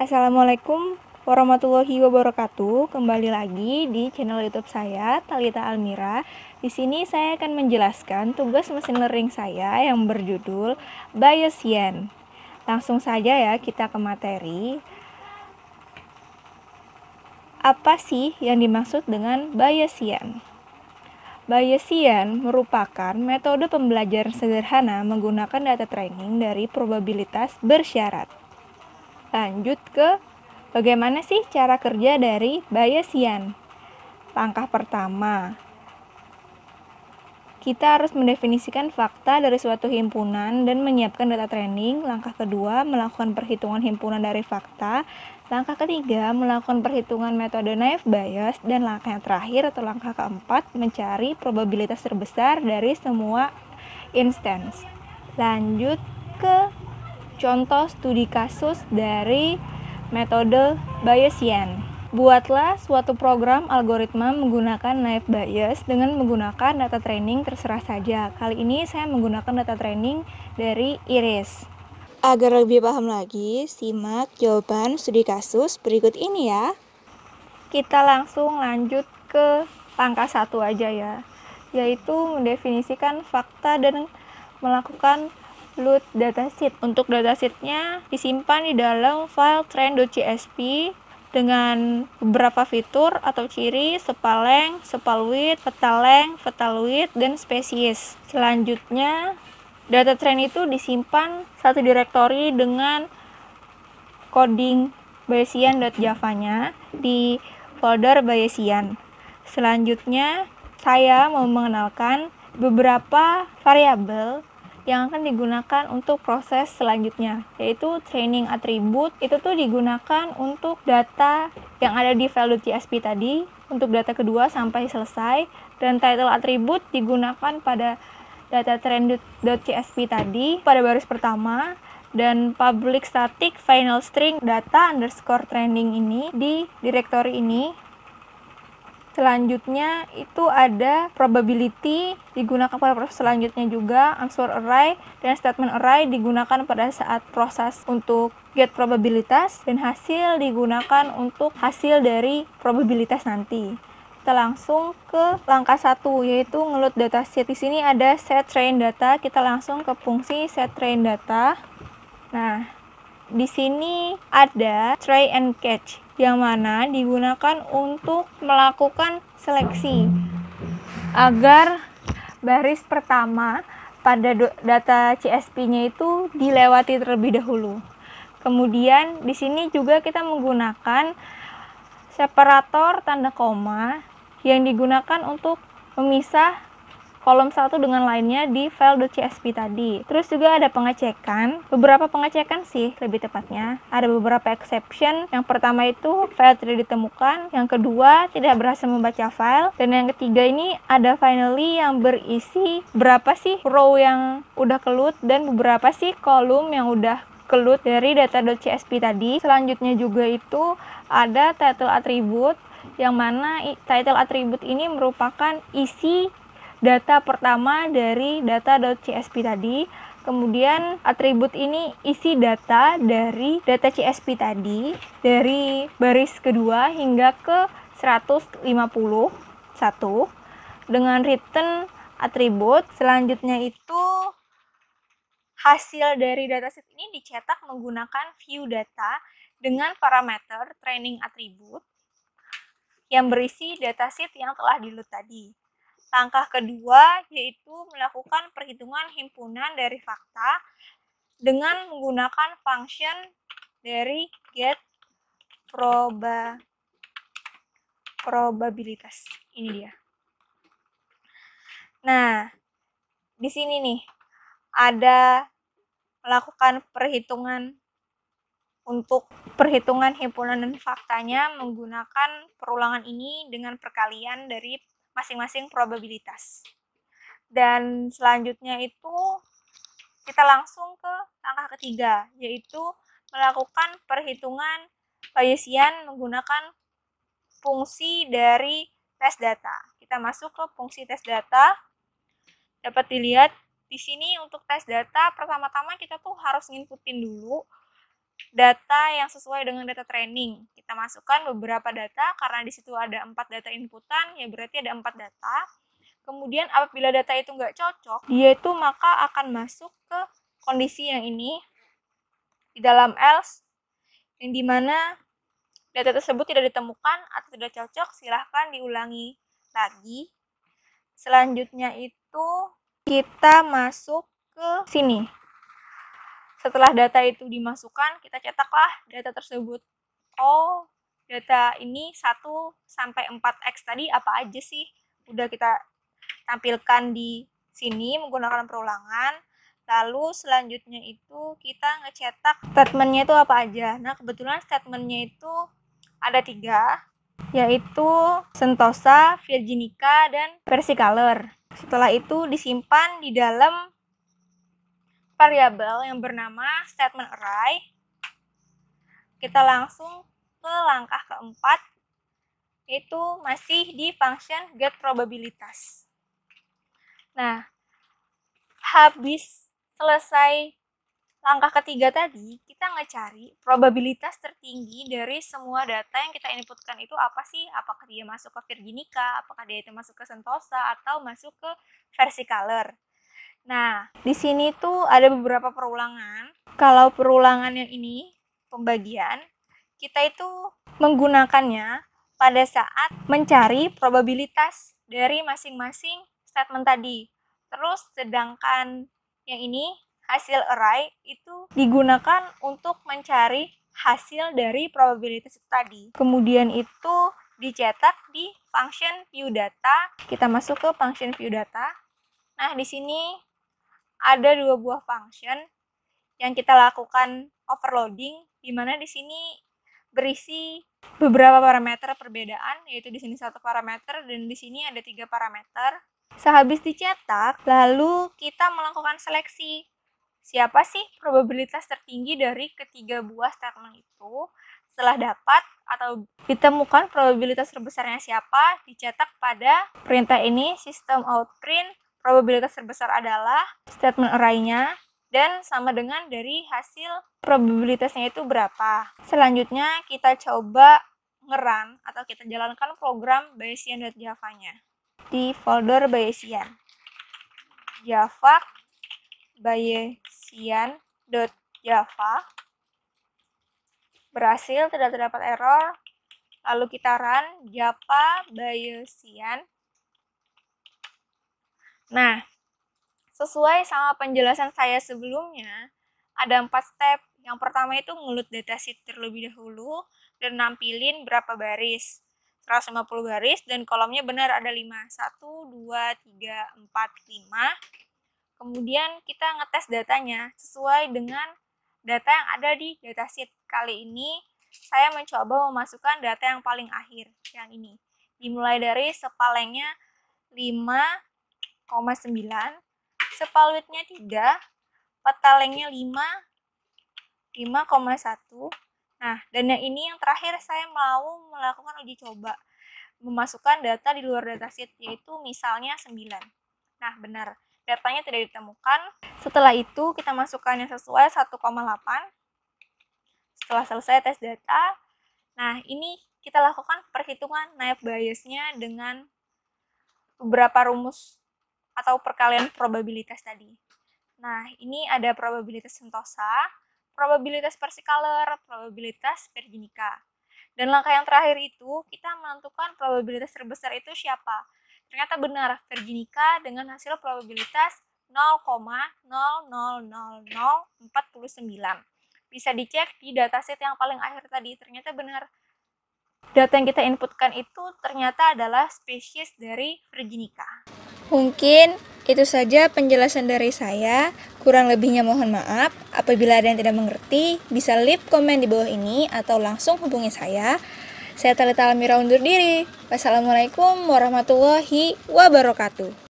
Assalamualaikum warahmatullahi wabarakatuh. Kembali lagi di channel YouTube saya, Talita Almira. Di sini saya akan menjelaskan tugas mesin learning saya yang berjudul Bayesian. Langsung saja ya kita ke materi. Apa sih yang dimaksud dengan Bayesian? Bayesian merupakan metode pembelajaran sederhana menggunakan data training dari probabilitas bersyarat. Lanjut ke bagaimana sih cara kerja dari Bayesian? Langkah pertama, kita harus mendefinisikan fakta dari suatu himpunan dan menyiapkan data training. Langkah kedua, melakukan perhitungan himpunan dari fakta. Langkah ketiga, melakukan perhitungan metode naive Bayes. Dan langkah yang terakhir atau langkah keempat, mencari probabilitas terbesar dari semua instance. Lanjut ke contoh studi kasus dari metode Bayesian. Buatlah suatu program algoritma menggunakan naive Bayes dengan menggunakan data training terserah saja. Kali ini saya menggunakan data training dari Iris. Agar lebih paham lagi, simak jawaban studi kasus berikut ini ya. Kita langsung lanjut ke langkah 1 aja ya, yaitu mendefinisikan fakta dan melakukan load datasheet. Untuk datasheetnya disimpan di dalam file train.csv dengan beberapa fitur atau ciri sepaleng, sepalwidth, petaleng, petalwidth, dan spesies. Selanjutnya, data train itu disimpan satu direktori dengan coding Bayesian.java-nya di folder Bayesian. Selanjutnya, saya mau mengenalkan beberapa variabel yang akan digunakan untuk proses selanjutnya, yaitu training attribute. Itu tuh digunakan untuk data yang ada di file.csv tadi untuk data kedua sampai selesai, dan title attribute digunakan pada data train.csv tadi pada baris pertama, dan public static final string data underscore training ini di direktori ini. Selanjutnya itu ada probability digunakan pada proses selanjutnya juga, answer array dan statement array digunakan pada saat proses untuk get probabilitas, dan hasil digunakan untuk hasil dari probabilitas nanti. Kita langsung ke langkah 1, yaitu ngeload dataset. Di sini ada set train data, kita langsung ke fungsi set train data. Nah, di sini ada try and catch yang mana digunakan untuk melakukan seleksi agar baris pertama pada data CSP-nya itu dilewati terlebih dahulu. Kemudian di sini juga kita menggunakan separator tanda koma yang digunakan untuk memisah kolom satu dengan lainnya di file.csv tadi. Terus juga ada pengecekan, beberapa pengecekan sih lebih tepatnya. Ada beberapa exception. Yang pertama itu file tidak ditemukan, yang kedua tidak berhasil membaca file, dan yang ketiga ini ada finally yang berisi berapa sih row yang udah keload dan beberapa sih kolom yang udah keload dari data.csv tadi. Selanjutnya juga itu ada title attribute, yang mana title attribute ini merupakan isi data pertama dari data.csv tadi. Kemudian atribut ini isi data dari data CSV tadi dari baris kedua hingga ke 151 dengan return atribut. Selanjutnya itu hasil dari dataset ini dicetak menggunakan view data dengan parameter training attribute yang berisi dataset yang telah di-load tadi. Langkah kedua yaitu melakukan perhitungan himpunan dari fakta dengan menggunakan function dari get probabilitas. Ini dia. Nah, di sini nih ada melakukan perhitungan untuk perhitungan himpunan dan faktanya menggunakan perulangan ini dengan perkalian dari masing-masing probabilitas. Dan selanjutnya itu kita langsung ke langkah ketiga, yaitu melakukan perhitungan Bayesian menggunakan fungsi dari tes data. Kita masuk ke fungsi tes data. Dapat dilihat di sini untuk tes data, pertama-tama kita tuh harus nginputin dulu data yang sesuai dengan data training. Kita masukkan beberapa data, karena di situ ada 4 data inputan, ya berarti ada 4 data. Kemudian apabila data itu nggak cocok, dia itu maka akan masuk ke kondisi yang ini, di dalam else, yang dimana data tersebut tidak ditemukan atau tidak cocok, silahkan diulangi lagi. Selanjutnya itu kita masuk ke sini. Setelah data itu dimasukkan, kita cetaklah data tersebut. Oh, data ini 1 sampai 4x tadi apa aja sih? Udah kita tampilkan di sini menggunakan perulangan. Lalu selanjutnya itu kita ngecetak statementnya itu apa aja. Nah, kebetulan statementnya itu ada 3, yaitu Sentosa, Virginica, dan Versicolor. Setelah itu disimpan di dalam variabel yang bernama statement array. Kita langsung ke langkah keempat, yaitu masih di function getProbabilitas. Nah, habis selesai langkah ketiga tadi, kita ngecari probabilitas tertinggi dari semua data yang kita inputkan itu apa sih? Apakah dia masuk ke Virginica, apakah dia itu masuk ke Sentosa, atau masuk ke Versicolor. Nah, di sini tuh ada beberapa perulangan. Kalau perulangan yang ini, pembagian, kita itu menggunakannya pada saat mencari probabilitas dari masing-masing statement tadi. Terus sedangkan yang ini, hasil array, itu digunakan untuk mencari hasil dari probabilitas itu tadi. Kemudian itu dicetak di function viewData. Kita masuk ke function viewData. Nah, di sini ada 2 buah function yang kita lakukan overloading, di mana di sini berisi beberapa parameter perbedaan, yaitu di sini 1 parameter dan di sini ada 3 parameter. Sehabis dicetak, lalu kita melakukan seleksi. Siapa sih probabilitas tertinggi dari ketiga buah statement itu? Setelah dapat atau ditemukan probabilitas terbesarnya siapa, dicetak pada perintah ini, system out print. Probabilitas terbesar adalah statement array-nya, dan sama dengan dari hasil probabilitasnya itu berapa. Selanjutnya kita coba ngerun atau kita jalankan program Bayesian.java-nya di folder Bayesian. Java Bayesian.java. Berhasil, tidak terdapat error. Lalu kita run Java Bayesian. Nah, sesuai sama penjelasan saya sebelumnya, ada 4 step. Yang pertama itu ngulut datasheet terlebih dahulu dan nampilin berapa baris. 150 baris dan kolomnya benar ada 5. 1, 2, 3, 4, 5. Kemudian kita ngetes datanya sesuai dengan data yang ada di datasheet. Kali ini saya mencoba memasukkan data yang paling akhir, yang ini. Dimulai dari sepalengnya 5,9, sepalwidnya 3, petalengnya 5,1. Nah, dan yang ini yang terakhir saya mau melakukan uji coba, memasukkan data di luar datasheet, yaitu misalnya 9. Nah, benar, datanya tidak ditemukan. Setelah itu kita masukkan yang sesuai 1,8. Setelah selesai tes data, nah ini kita lakukan perhitungan naive bias-nya dengan beberapa rumus atau perkalian probabilitas tadi. Nah, ini ada probabilitas Sentosa, probabilitas Versicolor, probabilitas Virginica. Dan langkah yang terakhir itu, kita menentukan probabilitas terbesar itu siapa. Ternyata benar, Virginica dengan hasil probabilitas 0,00049. Bisa dicek di dataset yang paling akhir tadi, ternyata benar. Data yang kita inputkan itu ternyata adalah spesies dari Virginica. Mungkin itu saja penjelasan dari saya. Kurang lebihnya mohon maaf. Apabila ada yang tidak mengerti, bisa leave komen di bawah ini atau langsung hubungi saya. Saya Talita Almira undur diri. Wassalamualaikum warahmatullahi wabarakatuh.